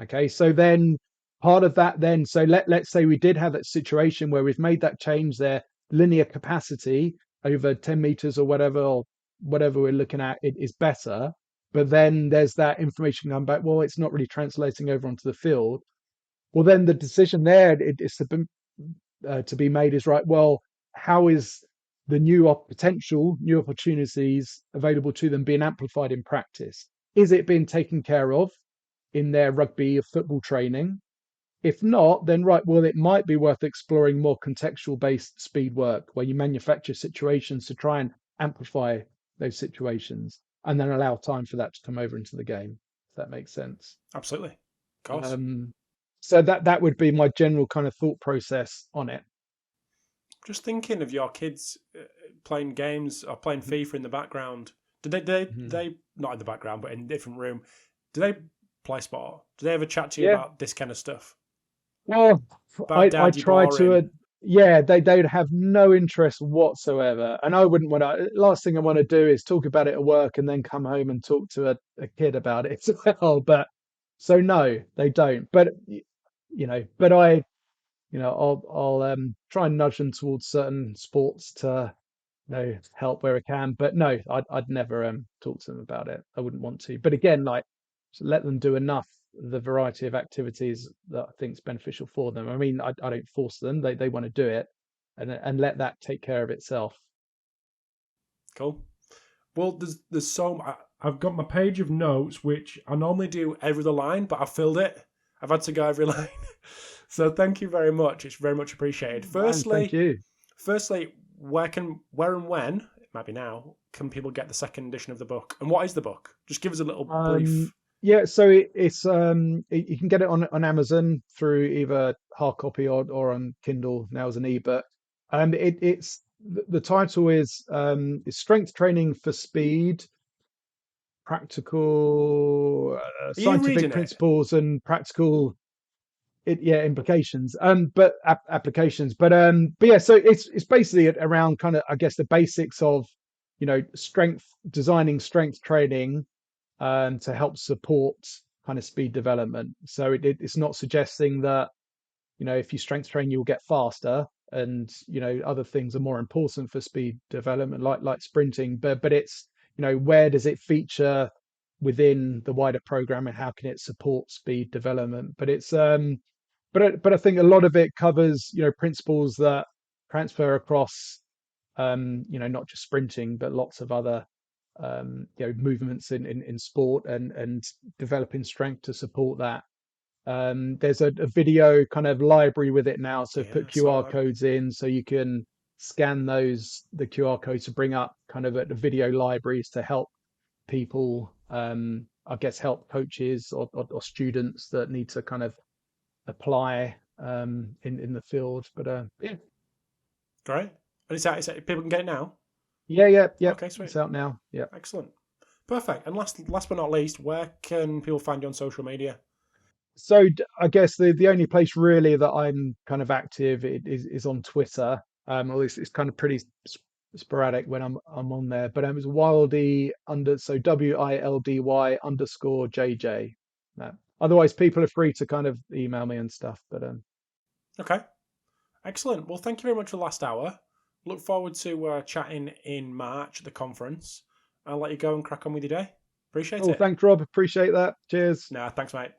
Okay, so then part of that then, so let's say we did have that situation where we've made that change, their linear capacity over 10 meters or whatever we're looking at, it is better. But then there's that information coming back, well, it's not really translating over onto the field. Well, then the decision there is to be made is, right, well, how is the potential new opportunities available to them being amplified in practice? Is it being taken care of in their rugby or football training? If not, then right, well, it might be worth exploring more contextual based speed work where you manufacture situations to try and amplify those situations, and then allow time for that to come over into the game, if that makes sense. Absolutely. Of course. So that would be my general kind of thought process on it. Just thinking of your kids playing games or playing FIFA in the background. Do they not in the background, but in a different room? Do they play sport? Do they ever chat to you about this kind of stuff? Well, I try to. They'd have no interest whatsoever, and I wouldn't want to. Last thing I want to do is talk about it at work and then come home and talk to a kid about it as well. But so no, they don't. But but I'll try and nudge them towards certain sports to help where I can. But no, I'd never talk to them about it. I wouldn't want to. But again, like, let them do enough the variety of activities that I think is beneficial for them. I mean, I don't force them. They want to do it, and let that take care of itself. Cool. Well, there's I've got my page of notes, which I normally do every other line, but I filled it. I've had to go every line. So thank you very much. It's very much appreciated. And thank you. Firstly, where and when, it might be now, can people get the second edition of the book? And what is the book? Just give us a little brief. Yeah, so you can get it on Amazon through either hard copy or on Kindle now as an ebook. It's the title is Strength Training for Speed, Practical Are you Scientific reading it? Principles and Practical implications, but applications. But yeah, so it's basically around kind of, I guess, the basics of designing strength training to help support kind of speed development. So it's not suggesting that if you strength train you'll get faster, and other things are more important for speed development, like sprinting. But it's where does it feature within the wider program, and how can it support speed development? But it's but I think a lot of it covers principles that transfer across not just sprinting but lots of other movements in sport, and developing strength to support that. There's a video kind of library with it now, so put QR codes in so you can scan the QR codes to bring up kind of the video libraries to help people, I guess help coaches or students that need to kind of apply in the field. But yeah. Great. And it's out, people can get it now? Yeah. Okay, sweet. It's out now. Yeah. Excellent. Perfect. And last but not least, where can people find you on social media? So I guess the only place really that I'm kind of active is on Twitter. Or it's kind of pretty sporadic when I'm on there. But it's Wildy WILDY_JJ. Otherwise, people are free to kind of email me and stuff. But Okay. Excellent. Well, thank you very much for the last hour. Look forward to chatting in March at the conference. I'll let you go and crack on with your day. Appreciate it. Thanks, Rob. Appreciate that. Cheers. Nah, thanks, mate.